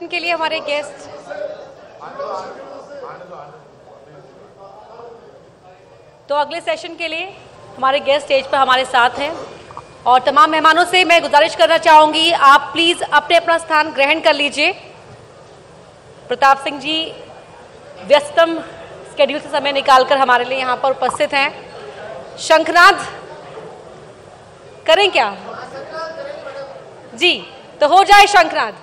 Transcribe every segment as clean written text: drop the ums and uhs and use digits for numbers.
के लिए हमारे गेस्ट तो अगले सेशन के लिए हमारे गेस्ट स्टेज पर हमारे साथ हैं और तमाम मेहमानों से मैं गुजारिश करना चाहूंगी आप प्लीज अपने अपना स्थान ग्रहण कर लीजिए। प्रताप सिंह जी व्यस्तम स्केड्यूल से समय निकालकर हमारे लिए यहाँ पर उपस्थित हैं। शंखनाद करें क्या जी? तो हो जाए शंखनाद।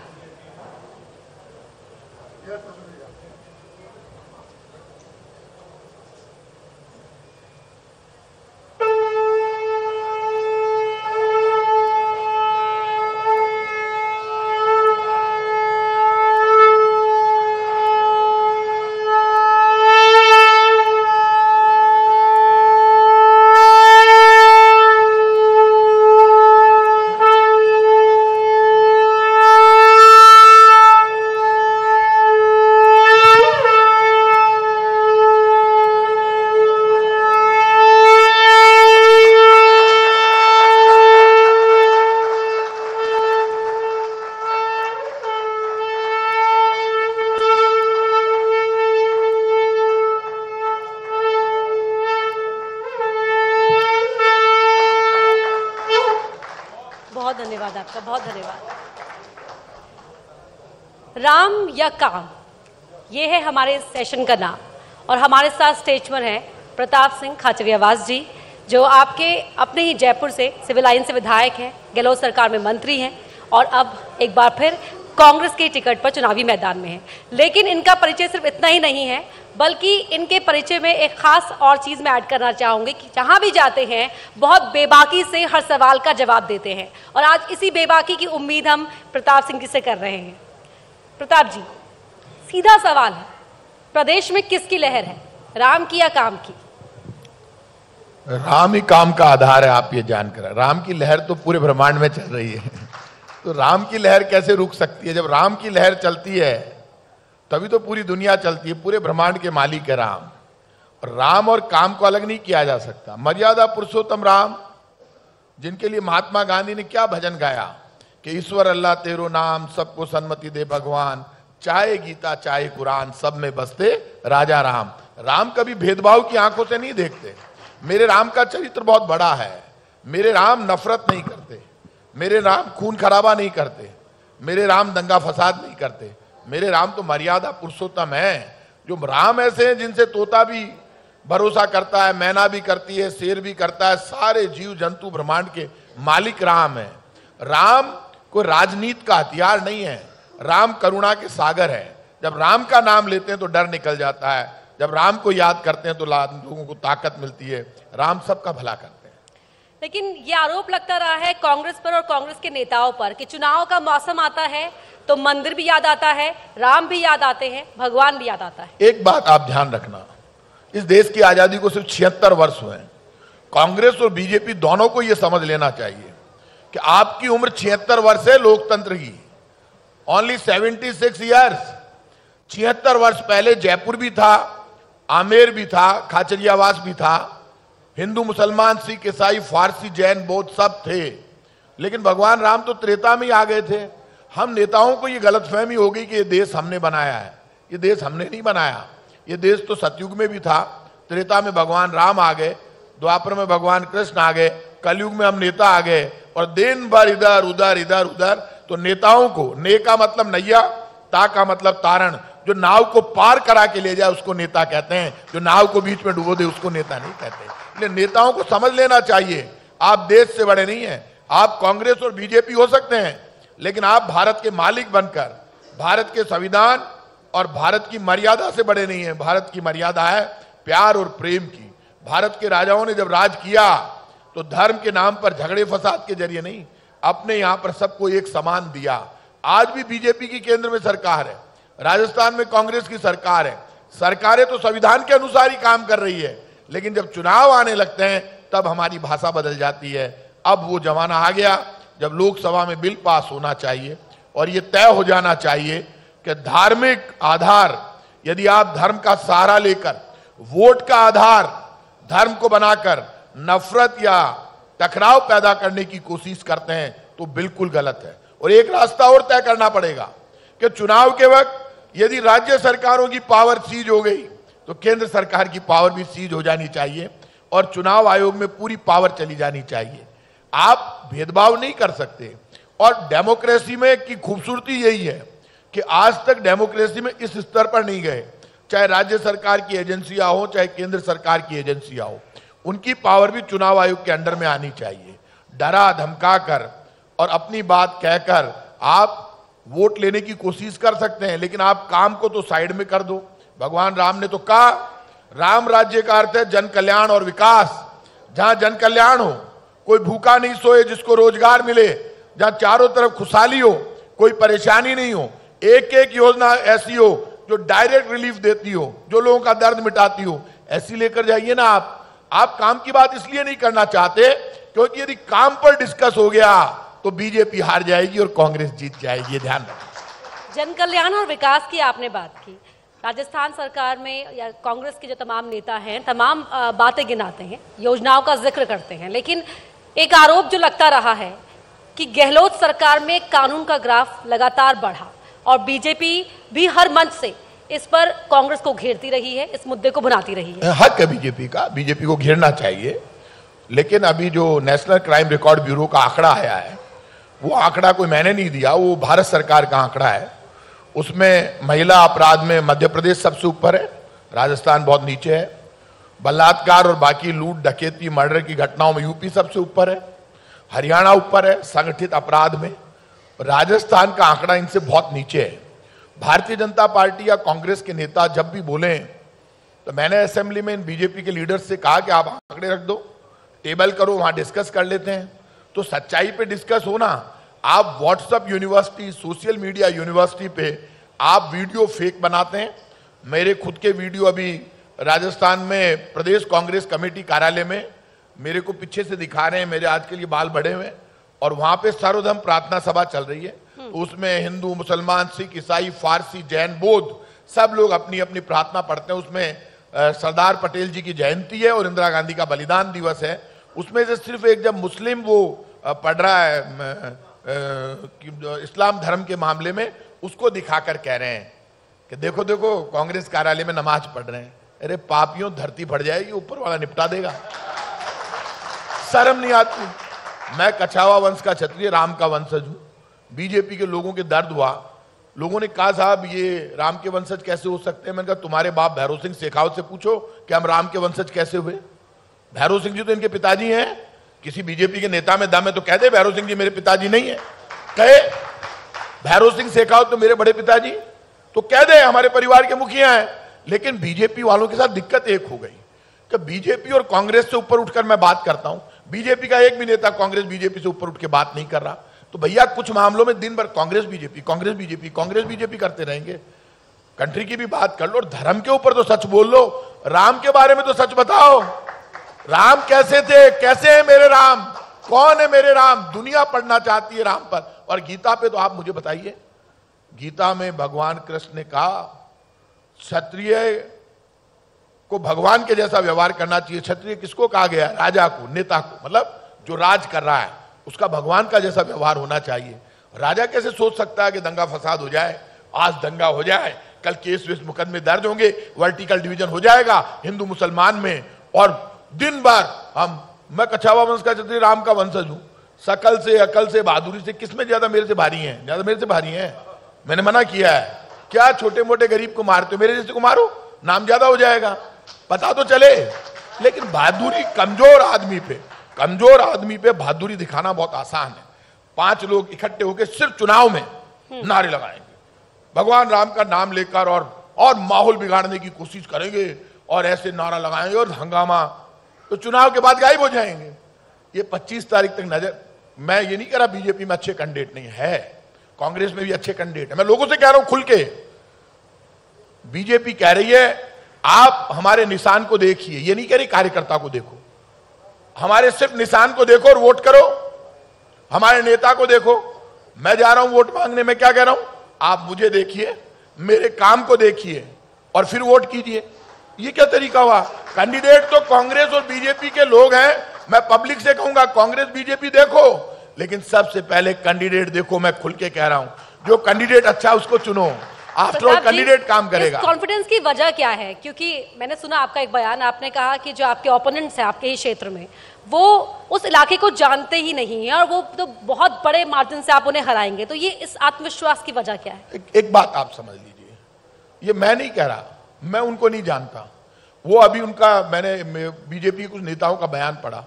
धन्यवाद आपका, बहुत धन्यवाद। राम या काम, ये है हमारे सेशन का नाम और हमारे साथ स्टेज पर हैं प्रताप सिंह खाचरियावास जी, जो आपके अपने ही जयपुर से सिविल लाइन से विधायक हैं, गहलोत सरकार में मंत्री हैं और अब एक बार फिर कांग्रेस के टिकट पर चुनावी मैदान में हैं। लेकिन इनका परिचय सिर्फ इतना ही नहीं है, बल्कि इनके परिचय में एक खास और चीज़ मैं ऐड करना चाहूँगी कि जहाँ भी जाते हैं बहुत बेबाकी से हर सवाल का जवाब देते हैं और आज इसी बेबाकी की उम्मीद हम प्रताप सिंह जी से कर रहे हैं। प्रताप जी, सीधा सवाल है, प्रदेश में किसकी लहर है, राम की या काम की? राम ही काम का आधार है, आप ये जानकर। राम की लहर तो पूरे ब्रह्मांड में चल रही है, तो राम की लहर कैसे रुक सकती है? जब राम की लहर चलती है तभी तो पूरी दुनिया चलती है, पूरे ब्रह्मांड के मालिक है राम। और राम और काम को अलग नहीं किया जा सकता। मर्यादा पुरुषोत्तम राम, जिनके लिए महात्मा गांधी ने क्या भजन गाया कि ईश्वर अल्लाह तेरो नाम, सबको सन्मति दे भगवान, चाहे गीता चाहे कुरान, सब में बसते राजा राम। राम कभी भेदभाव की आंखों से नहीं देखते। मेरे राम का चरित्र बहुत बड़ा है। मेरे राम नफरत नहीं करते, मेरे राम खून खराबा नहीं करते, मेरे राम दंगा फसाद नहीं करते। मेरे राम तो मर्यादा पुरुषोत्तम है। जो राम ऐसे हैं जिनसे तोता भी भरोसा करता है, मैना भी करती है, शेर भी करता है, सारे जीव जंतु ब्रह्मांड के मालिक राम है। राम कोई राजनीति का हथियार नहीं है, राम करुणा के सागर है। जब राम का नाम लेते हैं तो डर निकल जाता है, जब राम को याद करते हैं तो लोगों को ताकत मिलती है। राम सबका भला करते हैं। लेकिन ये आरोप लगता रहा है कांग्रेस पर और कांग्रेस के नेताओं पर कि चुनाव का मौसम आता है तो मंदिर भी याद आता है, राम भी याद आते हैं, भगवान भी याद आता है। एक बात आप ध्यान रखना, इस देश की आजादी को सिर्फ 76 वर्ष हुए हैं। कांग्रेस और बीजेपी दोनों को यह समझ लेना चाहिए कि आपकी उम्र 76 वर्ष है लोकतंत्र की, ओनली 76 ईयर्स। 76 वर्ष पहले जयपुर भी था, आमेर भी था, खाचरियावास भी था, हिंदू मुसलमान सिख ईसाई फारसी जैन बौद्ध सब थे। लेकिन भगवान राम तो त्रेता में ही आ गए थे। हम नेताओं को ये गलतफहमी हो गई कि ये देश हमने बनाया है। ये देश हमने नहीं बनाया, ये देश तो सतयुग में भी था। त्रेता में भगवान राम आ गए, द्वापर में भगवान कृष्ण आ गए, कलयुग में हम नेता आ गए और दिन भर इधर उधर इधर उधर। तो नेताओं को, ने का मतलब नैया, ता का मतलब तारण, जो नाव को पार करा के ले जाए उसको नेता कहते हैं, जो नाव को बीच में डुबो दे उसको नेता नहीं कहते। इसलिए नेताओं को समझ लेना चाहिए, आप देश से बड़े नहीं हैं। आप कांग्रेस और बीजेपी हो सकते हैं, लेकिन आप भारत के मालिक बनकर भारत के संविधान और भारत की मर्यादा से बड़े नहीं हैं। भारत की मर्यादा है प्यार और प्रेम की। भारत के राजाओं ने जब राज किया तो धर्म के नाम पर झगड़े फसाद के जरिए नहीं, अपने यहां पर सबको एक समान दिया। आज भी बीजेपी की केंद्र में सरकार है, राजस्थान में कांग्रेस की सरकार है। सरकारें तो संविधान के अनुसार ही काम कर रही है, लेकिन जब चुनाव आने लगते हैं तब हमारी भाषा बदल जाती है। अब वो जमाना आ गया जब लोकसभा में बिल पास होना चाहिए और ये तय हो जाना चाहिए कि धार्मिक आधार, यदि आप धर्म का सहारा लेकर वोट का आधार धर्म को बनाकर नफरत या टकराव पैदा करने की कोशिश करते हैं तो बिल्कुल गलत है। और एक रास्ता और तय करना पड़ेगा कि चुनाव के वक्त यदि राज्य सरकारों की पावर सीज हो गई तो केंद्र सरकार की पावर भी सीज हो जानी चाहिए और चुनाव आयोग में पूरी पावर चली जानी चाहिए। आप भेदभाव नहीं कर सकते। और डेमोक्रेसी में की खूबसूरती यही है कि आज तक डेमोक्रेसी में इस स्तर पर नहीं गए, चाहे राज्य सरकार की एजेंसियां हो चाहे केंद्र सरकार की एजेंसियां हो, उनकी पावर भी चुनाव आयोग के अंडर में आनी चाहिए। डरा धमका कर और अपनी बात कहकर आप वोट लेने की कोशिश कर सकते हैं, लेकिन आप काम को तो साइड में कर दो। भगवान राम ने तो कहा, राम राज्य का अर्थ है जन कल्याण और विकास। जहां जन कल्याण हो, कोई भूखा नहीं सोए, जिसको रोजगार मिले, जहां चारों तरफ खुशहाली हो, कोई परेशानी नहीं हो, एक एक योजना ऐसी हो जो डायरेक्ट रिलीफ देती हो, जो लोगों का दर्द मिटाती हो, ऐसी लेकर जाइए ना। आप काम की बात इसलिए नहीं करना चाहते क्योंकि यदि काम पर डिस्कस हो गया तो बीजेपी हार जाएगी और कांग्रेस जीत जाएगी, ये ध्यान रखें। जन कल्याण और विकास की आपने बात की। राजस्थान सरकार में या कांग्रेस के जो तमाम नेता हैं तमाम बातें गिनाते हैं, योजनाओं का जिक्र करते हैं, लेकिन एक आरोप जो लगता रहा है कि गहलोत सरकार में कानून का ग्राफ लगातार बढ़ा और बीजेपी भी हर मंच से इस पर कांग्रेस को घेरती रही है, इस मुद्दे को भुनाती रही है। हक है बीजेपी का, बीजेपी को घेरना चाहिए, लेकिन अभी जो नेशनल क्राइम रिकॉर्ड ब्यूरो का आंकड़ा आया है, वो आंकड़ा कोई मैंने नहीं दिया, वो भारत सरकार का आंकड़ा है। उसमें महिला अपराध में मध्य प्रदेश सबसे ऊपर है, राजस्थान बहुत नीचे है। बलात्कार और बाकी लूट डकैती मर्डर की घटनाओं में यूपी सबसे ऊपर है, हरियाणा ऊपर है, संगठित अपराध में राजस्थान का आंकड़ा इनसे बहुत नीचे है। भारतीय जनता पार्टी या कांग्रेस के नेता जब भी बोले तो मैंने असेंबली में इन बीजेपी के लीडर्स से कहा कि आप आंकड़े रख दो, टेबल करो, वहां डिस्कस कर लेते हैं। तो सच्चाई पे डिस्कस हो ना। आप WhatsApp university, social media university पे आप वीडियो फेक बनाते हैं। मेरे खुद के वीडियो अभी राजस्थान में प्रदेश कांग्रेस कमेटी कार्यालय में मेरे को पीछे से दिखा रहे हैं, मेरे आज के लिए बाल बढ़े हुए, और वहां पे सर्वधर्म प्रार्थना सभा चल रही है। तो उसमें हिंदू, मुसलमान, सिख, ईसाई, फारसी, जैन, बौद्ध सब लोग अपनी अपनी प्रार्थना पढ़ते हैं। उसमें सरदार पटेल जी की जयंती है और इंदिरा गांधी का बलिदान दिवस है। उसमें से सिर्फ एक जब मुस्लिम वो पढ़ रहा है इस्लाम धर्म के मामले में, उसको दिखाकर कह रहे हैं कि देखो देखो कांग्रेस कार्यालय में नमाज पढ़ रहे हैं। अरे पापियों, धरती फट जाएगी, ऊपर वाला निपटा देगा। शर्म नहीं आती। मैं कछावा वंश का क्षत्रिय, राम का वंशज हूं। बीजेपी के लोगों के दर्द हुआ, लोगों ने कहा साहब ये राम के वंशज कैसे हो सकते हैं। मैंने कहा तुम्हारे बाप भैरव सिंह शेखावत से पूछो कि हम राम के वंशज कैसे हुए। भैरव सिंह जी तो इनके पिताजी हैं। किसी बीजेपी के नेता में दम है तो कह दे भैरव सिंह जी मेरे पिताजी नहीं है, कहे भैरव सिंह शेखावत तो मेरे बड़े पिताजी, तो कह दे हमारे परिवार के मुखिया हैं। लेकिन बीजेपी वालों के साथ दिक्कत एक हो गई कि बीजेपी और कांग्रेस से ऊपर उठकर मैं बात करता हूं, बीजेपी का एक भी नेता कांग्रेस बीजेपी से ऊपर उठ के बात नहीं कर रहा। तो भैया कुछ मामलों में दिन भर Congress BJP Congress BJP Congress BJP करते रहेंगे। कंट्री की भी बात कर लो और धर्म के ऊपर तो सच बोल लो। राम के बारे में तो सच बताओ, राम कैसे थे, कैसे है मेरे राम, कौन है मेरे राम। दुनिया पढ़ना चाहती है राम पर। और गीता पे तो आप मुझे बताइए, गीता में भगवान कृष्ण ने कहा क्षत्रिय को भगवान के जैसा व्यवहार करना चाहिए। क्षत्रिय किसको कहा गया? राजा को, नेता को, मतलब जो राज कर रहा है उसका भगवान का जैसा व्यवहार होना चाहिए। राजा कैसे सोच सकता है कि दंगा फसाद हो जाए, आज दंगा हो जाए, कल केस वेस मुकदमे दर्ज होंगे, वर्टिकल डिवीजन हो जाएगा हिंदू मुसलमान में, और दिन भर मैं कछावा वंश का क्षत्रिय, राम का वंशज हूं। शकल से, अकल से, बहादुरी से किसमें ज्यादा मेरे से भारी हैं? ज्यादा मेरे से भारी हैं। मैंने मना किया है, क्या छोटे मोटे गरीब को मारते हो, मेरे जैसे को मारो, नाम ज्यादा हो जाएगा, पता तो चले। लेकिन बहादुरी कमजोर आदमी पे बहादुरी दिखाना बहुत आसान है। 5 लोग इकट्ठे होकर सिर्फ चुनाव में नारे लगाएंगे, भगवान राम का नाम लेकर, और माहौल बिगाड़ने की कोशिश करेंगे और ऐसे नारा लगाएंगे और हंगामा, तो चुनाव के बाद गायब हो जाएंगे। ये 25 तारीख तक नजर, मैं ये नहीं कह रहा बीजेपी में अच्छे कैंडिडेट नहीं है, कांग्रेस में भी अच्छे कैंडिडेट है। मैं लोगों से कह रहा हूं खुल के, बीजेपी कह रही है आप हमारे निशान को देखिए, ये नहीं कह रही कार्यकर्ता को देखो, हमारे सिर्फ निशान को देखो और वोट करो, हमारे नेता को देखो। मैं जा रहा हूं वोट मांगने में, क्या कह रहा हूं, आप मुझे देखिए, मेरे काम को देखिए और फिर वोट कीजिए। ये क्या तरीका हुआ? कैंडिडेट तो कांग्रेस और बीजेपी के लोग हैं। मैं पब्लिक से कहूंगा कांग्रेस बीजेपी देखो, लेकिन सबसे पहले कैंडिडेट देखो। मैं खुल के कह रहा हूं, जो कैंडिडेट अच्छा उसको चुनो, आफ्टर ऑल कैंडिडेट काम करेगा। कॉन्फिडेंस की वजह क्या है? क्योंकि मैंने सुना आपका एक बयान, आपने कहा कि जो आपके ओपोनेंट्स हैं आपके ही क्षेत्र में, वो उस इलाके को जानते ही नहीं है और वो तो बहुत बड़े मार्जिन से आप उन्हें हराएंगे। तो ये इस आत्मविश्वास की वजह क्या है? एक बात आप समझ लीजिए, ये मैं नहीं कह रहा, मैं उनको नहीं जानता। वो अभी उनका, मैंने बीजेपी के कुछ नेताओं का बयान पढ़ा,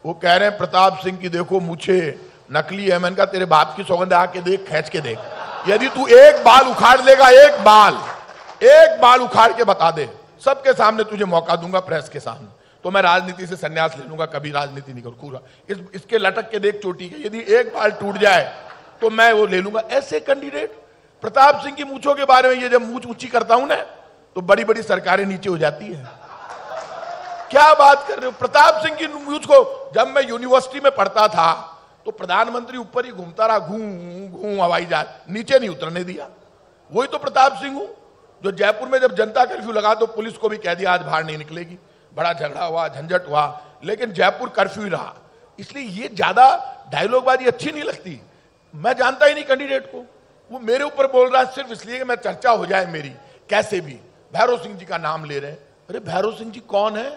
वो कह रहे हैं प्रताप सिंह की देखो मुझे नकली है। मैंने कहा तेरे बाप की सौगंध आके देख, खींच के देख, यदि तू एक बाल उखाड़ लेगा, एक बाल उखाड़ के बता दे, सबके सामने तुझे मौका दूंगा, प्रेस के सामने, तो मैं राजनीति से संन्यास ले लूंगा, कभी राजनीति नहीं करूंगा। इसके लटक के देख चोटी के, यदि एक बाल टूट जाए तो मैं वो ले लूंगा। ऐसे कैंडिडेट, प्रताप सिंह की मूंछों के बारे में, ये जब मूंछ ऊंची करता हूं ना तो बड़ी बड़ी सरकारें नीचे हो जाती है। क्या बात कर रहे हो? प्रताप सिंह की मूंछ को, जब मैं यूनिवर्सिटी में पढ़ता था तो प्रधानमंत्री ऊपर ही घूमता रहा, घूम हवाई जहाज, नीचे नहीं उतरने दिया। वही तो प्रताप सिंह हूं जो जयपुर में जब जनता कर्फ्यू लगा तो पुलिस को भी कह दिया आज बाहर नहीं निकलेगी, बड़ा झगड़ा हुआ, झंझट हुआ, लेकिन जयपुर कर्फ्यू ही रहा। इसलिए ये ज्यादा डायलॉगबाजी अच्छी नहीं लगती। मैं जानता ही नहीं कैंडिडेट को, वो मेरे ऊपर बोल रहा है सिर्फ इसलिए कि मैं चर्चा हो जाए मेरी, कैसे भी। भैरव सिंह जी का नाम ले रहे हैं। अरे भैरव सिंह जी कौन है?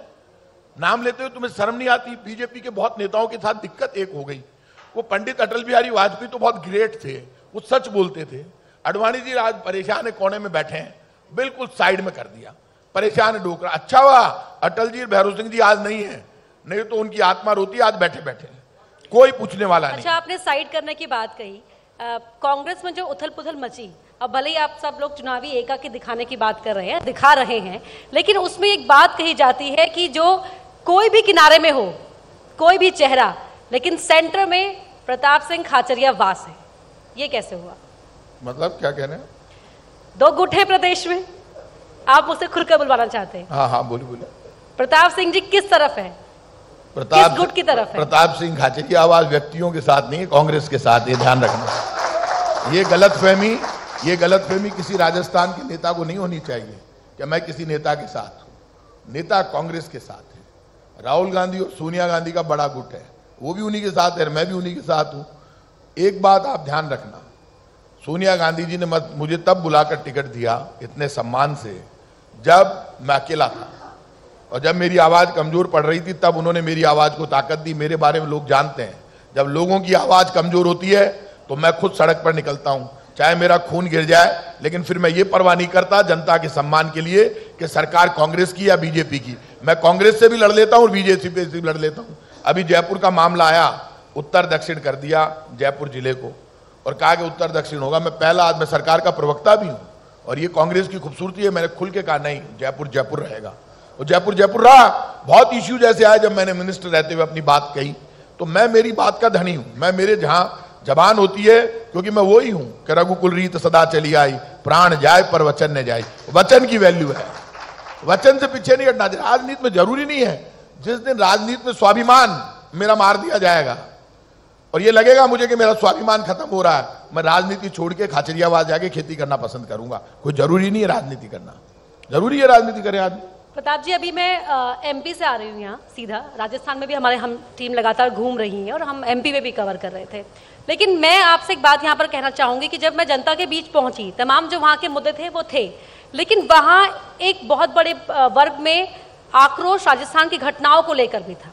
नाम लेते हुए तुम्हें शर्म नहीं आती? बीजेपी के बहुत नेताओं के साथ दिक्कत एक हो गई। वो पंडित अटल बिहारी वाजपेयी तो बहुत ग्रेट थे, वो सच बोलते थे। अडवाणी जी आज परेशान है, कोने में बैठे हैं, बिल्कुल साइड में कर दिया, परेशान है डोकरा। अच्छा हुआ अटल जी, भैरव सिंह जी आज नहीं है, नहीं तो उनकी आत्मा रोती आज बैठे बैठे, कोई पूछने वाला नहीं। अच्छा, आपने साइड करने की बात कही, कांग्रेस में जो उथल पुथल मची, अब भले ही आप सब लोग चुनावी एकाकी दिखाने की बात कर रहे हैं, दिखा रहे हैं, लेकिन उसमें एक बात कही जाती है कि जो कोई भी किनारे में हो, कोई भी चेहरा, लेकिन सेंटर में प्रताप सिंह खाचरिया वास है। ये कैसे हुआ? मतलब क्या कह रहे हैं? दो गुट है प्रदेश में, आप मुझसे खुलकर बुलवाना चाहते हैं? हाँ बोलिए। प्रताप सिंह जी किस तरफ है? प्रताप किस गुट की तरफ है? प्रताप सिंह खाचरिया आवाज व्यक्तियों के साथ नहीं है, कांग्रेस के साथ, ये ध्यान रखना। ये गलतफहमी किसी राजस्थान के नेता को नहीं होनी चाहिए कि मैं किसी नेता के साथ हूं। नेता कांग्रेस के साथ है। राहुल गांधी और सोनिया गांधी का बड़ा गुट है, वो भी उन्हीं के साथ है, मैं भी उन्हीं के साथ हूं। एक बात आप ध्यान रखना, सोनिया गांधी जी ने मुझे तब बुलाकर टिकट दिया इतने सम्मान से जब मैं अकेला था, और जब मेरी आवाज कमजोर पड़ रही थी तब उन्होंने मेरी आवाज को ताकत दी। मेरे बारे में लोग जानते हैं, जब लोगों की आवाज कमजोर होती है तो मैं खुद सड़क पर निकलता हूं, चाहे मेरा खून गिर जाए, लेकिन फिर मैं ये परवाह नहीं करता जनता के सम्मान के लिए कि सरकार कांग्रेस की या बीजेपी की। मैं कांग्रेस से भी लड़ लेता हूं और बीजेपी से भी लड़ लेता हूं। अभी जयपुर का मामला आया, उत्तर दक्षिण कर दिया जयपुर जिले को और कहा कि उत्तर दक्षिण होगा। मैं पहला आदमी, सरकार का प्रवक्ता भी हूं, और ये कांग्रेस की खूबसूरती है। मैंने खुल के कहा नहीं, जयपुर जयपुर रहेगा, और जयपुर जयपुर रहा। बहुत इश्यू जैसे आए, जब मैंने मिनिस्टर रहते हुए अपनी बात कही, तो मैं मेरी बात का धनी हूं। मैं, मेरे जहां जबान होती है, क्योंकि मैं वो ही हूं कि रघुकुल रीत सदा चली आई, प्राण जाए पर वचन न जाए। वचन की वैल्यू है, वचन से पीछे नहीं हटना। राजनीति में जरूरी नहीं है, जिस दिन राजनीति में स्वाभिमान मेरा मार दिया जाएगा और ये लगेगा मुझे कि मेरा स्वाभिमान खत्म हो रहा है, मैं राजनीति छोड़ के खाचरियावाद जाके खेती करना पसंद करूंगा। कोई जरूरी नहीं है राजनीति करना, जरूरी है राजनीति करे आदमी। प्रताप जी, अभी मैं एमपी से आ रही हूँ यहाँ सीधा। राजस्थान में भी हम टीम लगातार घूम रही है और हम एमपी में भी कवर कर रहे थे। लेकिन मैं आपसे एक बात यहाँ पर कहना चाहूंगी कि जब मैं जनता के बीच पहुंची, तमाम जो वहाँ के मुद्दे थे वो थे, लेकिन वहाँ एक बहुत बड़े वर्ग में आक्रोश राजस्थान की घटनाओं को लेकर भी था।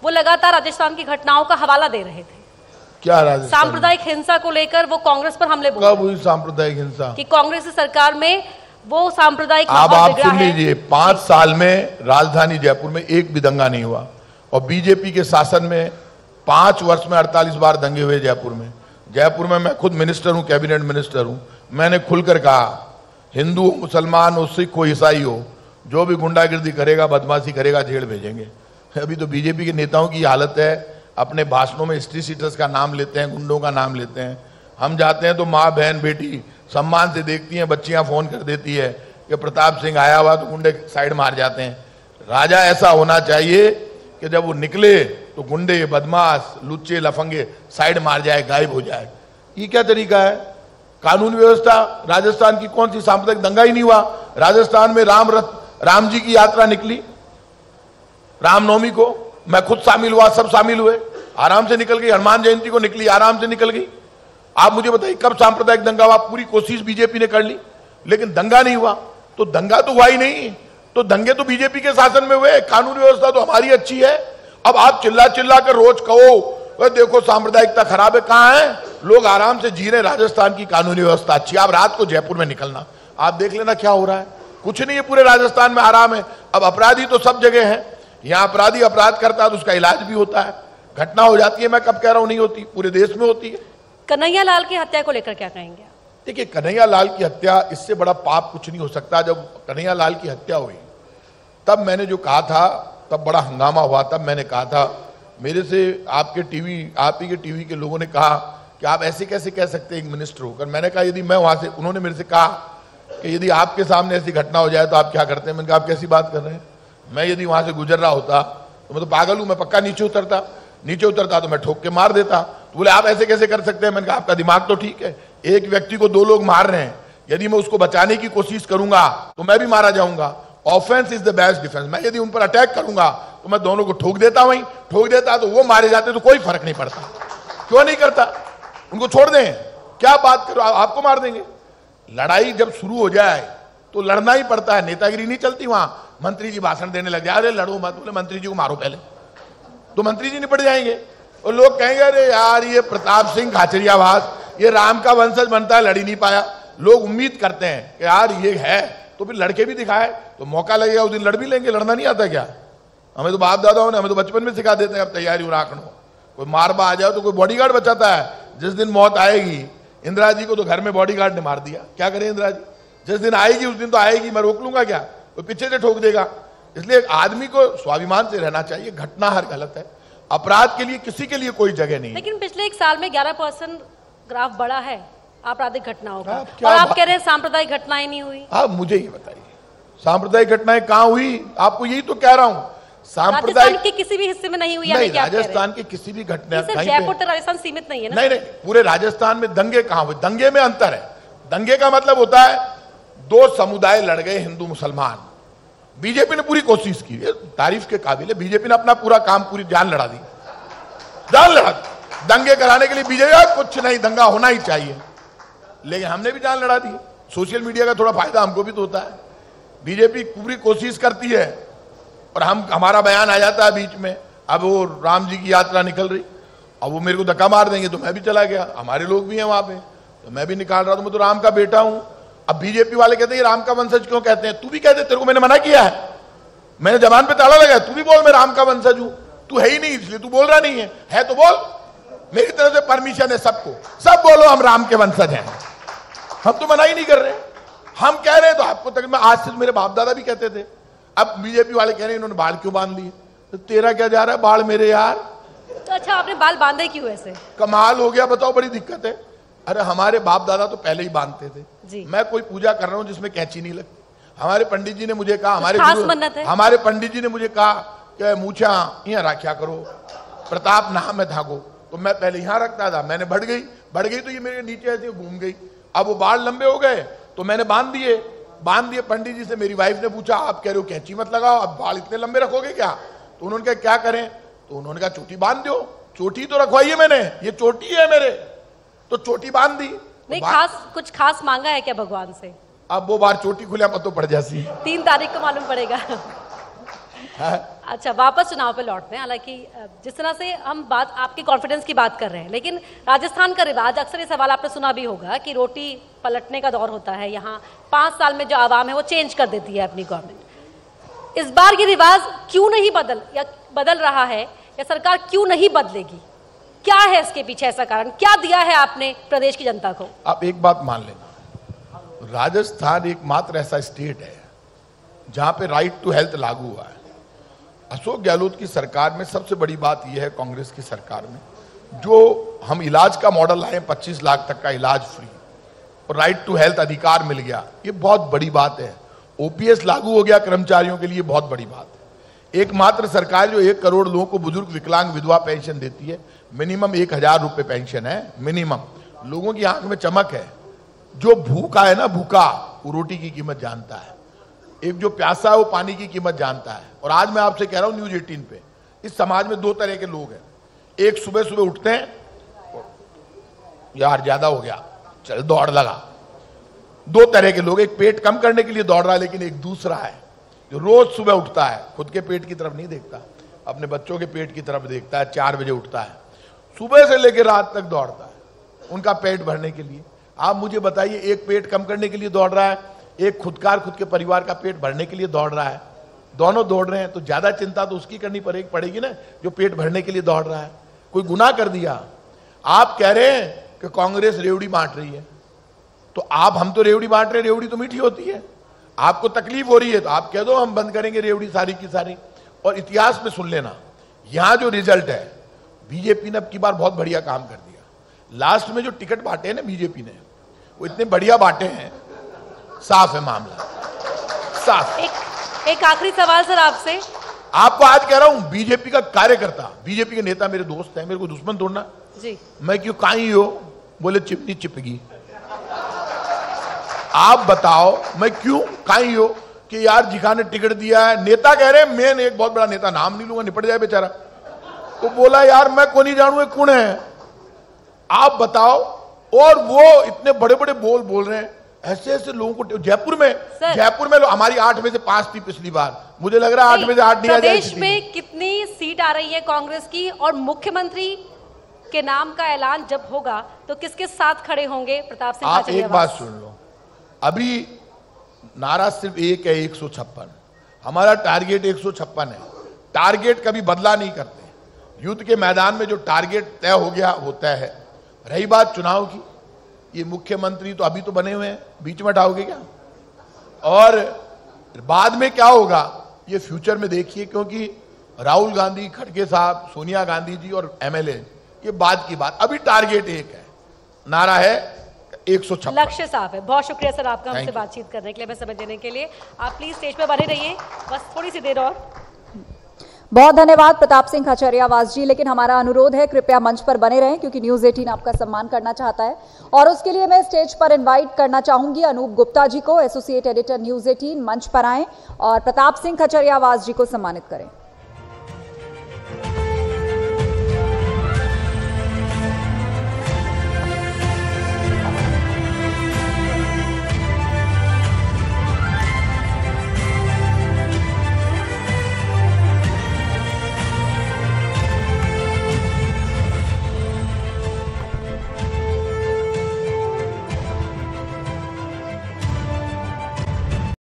वो लगातार राजस्थान की घटनाओं का हवाला दे रहे थे। क्या राजस्थान? सांप्रदायिक हिंसा को लेकर वो कांग्रेस पर हमले बोल। कब हुई सांप्रदायिक हिंसा? कि कांग्रेस की सरकार में वो सांप्रदायिक। अब आप सुन लीजिए, 5 साल में राजधानी जयपुर में एक भी दंगा नहीं हुआ, और बीजेपी के शासन में 5 वर्ष में 48 बार दंगे हुए जयपुर में। जयपुर में मैं खुद मिनिस्टर हूं, कैबिनेट मिनिस्टर हूं। मैंने खुलकर कहा, हिंदू हो, मुसलमान हो, सिख हो, ईसाई हो, जो भी गुंडागिर्दी करेगा, बदमाशी करेगा, जेल भेजेंगे। अभी तो बीजेपी के नेताओं की हालत है, अपने भाषणों में स्ट्रीट सीटर्स का नाम लेते हैं, गुंडों का नाम लेते हैं। हम जाते हैं तो माँ बहन बेटी सम्मान से देखती हैं, बच्चियां फोन कर देती है कि प्रताप सिंह आया हुआ, तो गुंडे साइड मार जाते हैं। राजा ऐसा होना चाहिए कि जब वो निकले तो गुंडे, बदमाश, लुच्चे, लफंगे साइड मार जाए, गायब हो जाए। ये क्या तरीका है? कानून व्यवस्था राजस्थान की कौन सी सांप्रदायिक दंगा ही नहीं हुआ। राजस्थान में राम जी की यात्रा निकली, रामनवमी को मैं खुद शामिल हुआ, सब शामिल हुए, आराम से निकल गई। हनुमान जयंती को निकली, आराम से निकल गई। आप मुझे बताइए कब सांप्रदायिक दंगा हुआ? पूरी कोशिश बीजेपी ने कर ली लेकिन दंगा नहीं हुआ। तो दंगा तो हुआ ही नहीं, तो दंगे तो बीजेपी के शासन में हुए। कानून व्यवस्था तो हमारी अच्छी है। अब आप चिल्ला चिल्ला कर रोज कहो देखो सांप्रदायिकता खराब है, कहां है? लोग आराम से जी रहे। राजस्थान की कानूनी व्यवस्था अच्छी है। आप रात को जयपुर में निकलना, आप देख लेना क्या हो रहा है। कुछ नहीं है, पूरे राजस्थान में आराम है। अब अपराधी तो सब जगह है। यहां अपराधी अपराध करता है तो उसका इलाज भी होता है। घटना हो जाती है, मैं कब कह रहा हूं नहीं होती, पूरे देश में होती है। कन्हैया लाल की हत्या को लेकर क्या कहेंगे? देखिए, कन्हैया लाल की हत्या, इससे बड़ा पाप कुछ नहीं हो सकता। जब कन्हैया लाल की हत्या हुई तब मैंने जो कहा था, तब बड़ा हंगामा हुआ। तब मैंने कहा था, मेरे से आप ही के टीवी के लोगों ने कहा कि आप ऐसे कैसे कह सकते हैं एक मिनिस्टर होकर। मैंने कहा यदि मैं वहां से, उन्होंने मेरे से कहा कि यदि आपके सामने ऐसी घटना हो जाए तो आप क्या करते हैं? मैंने कहा आप कैसी बात कर रहे हैं? मैं यदि वहां से गुजर रहा होता तो मैं तो पागल हूं, मैं पक्का नीचे उतरता तो मैं ठोक के मार देता। तो बोले आप ऐसे कैसे कर सकते हैं? मैंने कहा आपका दिमाग तो ठीक है। एक व्यक्ति को 2 लोग मार रहे हैं, यदि मैं उसको बचाने की कोशिश करूंगा तो मैं भी मारा जाऊंगा। Offence is the best defence. मैं यदि उन पर अटैक करूंगा तो मैं दोनों को ठोक देता, वहीं ठोक देता तो वो मारे जाते तो कोई फर्क नहीं पड़ता। क्यों नहीं करता? उनको छोड़ दें, क्या बात करो, आपको मार देंगे। लड़ाई जब शुरू हो जाए तो लड़ना ही पड़ता है, नेतागिरी नहीं चलती। वहां मंत्री जी भाषण देने लग जाए, अरे लड़ो मत, बोले मंत्री जी को मारो पहले, तो मंत्री जी निपट जाएंगे। और लोग कहेंगे अरे यार ये प्रताप सिंह खाचरियावास ये राम का वंशज बनता है, लड़ ही नहीं पाया। लोग उम्मीद करते हैं कि यार ये है तो फिर लड़के भी दिखाए तो मौका लगेगा, उस दिन लड़ भी लेंगे। लड़ना नहीं आता क्या? हमें तो बाप दादाओं ने, हमें तो बचपन में सिखा देते हैं अब तैयारी राखनो। कोई मारबा आ जाए तो कोई बॉडीगार्ड बचाता है। जिस दिन मौत आएगी, इंदिरा जी को तो घर में बॉडीगार्ड ने मार दिया, क्या करें इंदिरा जी? जिस दिन आएगी उस दिन तो आएगी, मैं रोक लूंगा क्या? कोई पीछे से ठोक देगा। इसलिए आदमी को स्वाभिमान से रहना चाहिए। घटना हर गलत है, अपराध के लिए किसी के लिए कोई जगह नहीं। लेकिन पिछले 1 साल में 11% ग्राफ बढ़ा है आपराधिक घटनाओं का, और आप कह रहे हैं सांप्रदायिक घटनाएं नहीं हुई। आप मुझे ये बताइए सांप्रदायिक घटनाएं कहां हुई? आपको यही तो कह रहा हूं, सांप्रदायिक के किसी भी हिस्से में नहीं हुई। नहीं, राजस्थान की किसी भी घटना, जयपुर तक राजस्थान सीमित नहीं है ना? नहीं, पूरे राजस्थान में दंगे कहां हुए? दंगे में अंतर है। दंगे का मतलब होता है 2 समुदाय लड़ गए, हिंदू मुसलमान। बीजेपी ने पूरी कोशिश की, तारीफ के काबिल है। बीजेपी ने अपना पूरा काम, पूरी जान लड़ा दी, जान लड़ा दी दंगे कराने के लिए। बीजेपी कुछ नहीं, दंगा होना ही चाहिए, लेकिन हमने भी जान लड़ा दी। सोशल मीडिया का थोड़ा फायदा हमको भी तो होता है। बीजेपी पूरी कोशिश करती है और हमारा बयान आ जाता है बीच में। अब वो राम जी की यात्रा निकल रही, अब वो मेरे को धक्का मार देंगे तो मैं भी चला गया। हमारे लोग भी हैं वहां पे, तो मैं भी निकाल रहा था, मैं तो राम का बेटा हूं। अब बीजेपी वाले कहते हैं राम का वंशज क्यों कहते हैं? तू भी कहते, तेरे को मैंने मना किया है, मैंने जबान पे ताला लगाया, तू भी बोल मैं राम का वंशज हूं। तू है ही नहीं इसलिए तू बोल रहा नहीं है तो बोल। मेरी तरफ से परमिशन है सबको, सब बोलो हम राम के वंशज हैं। हम तो मना ही नहीं कर रहे, हम कह रहे हैं तो आपको तक मैं आज से मेरे बाप दादा भी कहते थे। अब बीजेपी वाले कह रहे हैं इन्होंने बाल क्यों बांध लिए? तो तेरा क्या जा रहा है बाल मेरे यार? तो अच्छा, आपने बाल बांधे क्यों ऐसे? कमाल हो गया, बताओ, बड़ी दिक्कत है। अरे हमारे बाप दादा तो पहले ही बांधते थे जी। मैं कोई पूजा कर रहा हूं जिसमें कैंची नहीं लगती। हमारे पंडित जी ने मुझे कहा, हमारे पंडित जी ने मुझे कहा कि मूछा यहाँ रखा करो, प्रताप नाम है धागो, तो मैं पहले यहाँ रखता था। मैंने बढ़ गई तो ये मेरे नीचे ऐसे घूम गई। अब वो बाल लंबे हो गए तो मैंने बांध दिए। पंडित जी से मेरी वाइफ ने पूछा आप कह रहे हो कैंची मत लगाओ, अब बाल इतने लंबे रखोगे क्या? तो उन्होंने कहा क्या करें? तो उन्होंने कहा चोटी बांध दो। चोटी तो रखवाई है मैंने, ये चोटी है मेरे, तो चोटी बांध दी। नहीं, कुछ खास मांगा है क्या भगवान से? अब वो बार चोटी खुले मत तो पड़ जाती, 3 तारीख को मालूम पड़ेगा। अच्छा, वापस चुनाव पे लौटते हैं। हालांकि जिस तरह से हम बात आपकी कॉन्फिडेंस की बात कर रहे हैं, लेकिन राजस्थान का रिवाज, अक्सर ये सवाल आपने सुना भी होगा कि रोटी पलटने का दौर होता है। यहाँ 5 साल में जो आवाम है वो चेंज कर देती है अपनी गवर्नमेंट। इस बार ये रिवाज क्यों नहीं बदल रहा है, या सरकार क्यों नहीं बदलेगी? क्या है इसके पीछे ऐसा कारण? क्या दिया है आपने प्रदेश की जनता को? आप एक बात मान लेना, राजस्थान एकमात्र ऐसा स्टेट है जहां पे राइट टू हेल्थ लागू हुआ है। अशोक गहलोत की सरकार में सबसे बड़ी बात यह है, कांग्रेस की सरकार में, जो हम इलाज का मॉडल लाए, 25 लाख तक का इलाज फ्री और राइट टू हेल्थ अधिकार मिल गया, ये बहुत बड़ी बात है। ओपीएस लागू हो गया कर्मचारियों के लिए, बहुत बड़ी बात है। एकमात्र सरकार जो 1 करोड़ लोगों को बुजुर्ग, विकलांग, विधवा पेंशन देती है। मिनिमम 1000 रुपए पेंशन है, मिनिमम। लोगों की आंख में चमक है। जो भूखा है ना, भूखा, वो रोटी की कीमत जानता है। एक जो प्यासा है वो पानी की कीमत जानता है। और आज मैं आपसे कह रहा हूं न्यूज 18 पे, इस समाज में 2 तरह के लोग हैं। एक सुबह सुबह उठते हैं, यार ज्यादा हो गया, चल दौड़ लगा। दो तरह के लोग, एक पेट कम करने के लिए दौड़ रहा है, लेकिन एक दूसरा है जो रोज सुबह उठता है, खुद के पेट की तरफ नहीं देखता, अपने बच्चों के पेट की तरफ देखता है, 4 बजे उठता है, सुबह से लेकर रात तक दौड़ता है उनका पेट भरने के लिए। आप मुझे बताइए, एक पेट कम करने के लिए दौड़ रहा है, एक खुद के परिवार का पेट भरने के लिए दौड़ रहा है, दोनों दौड़ रहे हैं, तो ज्यादा चिंता तो उसकी करनी पड़ेगी ना जो पेट भरने के लिए दौड़ रहा है। कोई गुनाह कर दिया? आप कह रहे हैं कि कांग्रेस रेवड़ी बांट रही है, तो हम तो रेवड़ी बांट रहे हैं, रेवड़ी तो मीठी होती है। आपको तकलीफ हो रही है तो आप कह दो हम बंद करेंगे रेवड़ी सारी की सारी। और इतिहास में सुन लेना, यहां जो रिजल्ट है, बीजेपी ने अब की बार बहुत बढ़िया काम कर दिया। लास्ट में जो टिकट बांटे हैं ना बीजेपी ने, वो इतने बढ़िया बांटे हैं, साफ है मामला, साफ। एक आखिरी सवाल सर आपसे। आपको आज कह रहा हूं, बीजेपी का कार्यकर्ता, बीजेपी के नेता मेरे दोस्त हैं, मेरे को दुश्मन तोड़ना जी। मैं क्यों काई हो, बोले चिपनी चिपगी। आप बताओ मैं क्यों काई हो कि यार जिखा ने टिकट दिया है, नेता कह रहे हैं, मैं एक बहुत बड़ा नेता, नाम नहीं लूंगा, निपट जाए बेचारा, तो बोला यार मैं को नहीं जानू कौन है, आप बताओ। और वो इतने बड़े बड़े बोल रहे हैं, ऐसे ऐसे लोगों को जयपुर में हमारी 8 में से 5 थी पिछली बार, मुझे लग रहा है 8 में से 8 नहीं आ जाएगी। प्रदेश में कितनी सीट आ रही है कांग्रेस की, और मुख्यमंत्री के नाम का ऐलान जब होगा तो किसके साथ खड़े होंगे प्रताप सिंह? आप एक बात सुन लो, अभी नारा सिर्फ एक है, 156। हमारा टारगेट 156 है। टारगेट कभी बदला नहीं करते, युद्ध के मैदान में जो टारगेट तय हो गया वो तय है। रही बात चुनाव की, ये मुख्यमंत्री तो अभी तो बने हुए हैं, बीच में हटाओगे क्या? और बाद में क्या होगा ये फ्यूचर में देखिए, क्योंकि राहुल गांधी, खड़गे साहब, सोनिया गांधी जी और MLA, ये बाद की बात। अभी टारगेट एक है, नारा है 156। लक्ष्य साफ है। बहुत शुक्रिया सर आपका हमसे बातचीत करने के लिए, हमें समय देने के लिए। आप प्लीज स्टेज पे बने रहिए, बस थोड़ी सी देर और। बहुत धन्यवाद प्रताप सिंह खाचरियावास जी, लेकिन हमारा अनुरोध है कृपया मंच पर बने रहें, क्योंकि न्यूज़ 18 आपका सम्मान करना चाहता है। और उसके लिए मैं स्टेज पर इनवाइट करना चाहूंगी अनूप गुप्ता जी को, एसोसिएट एडिटर न्यूज़ 18, मंच पर आएं और प्रताप सिंह खाचरियावास जी को सम्मानित करें।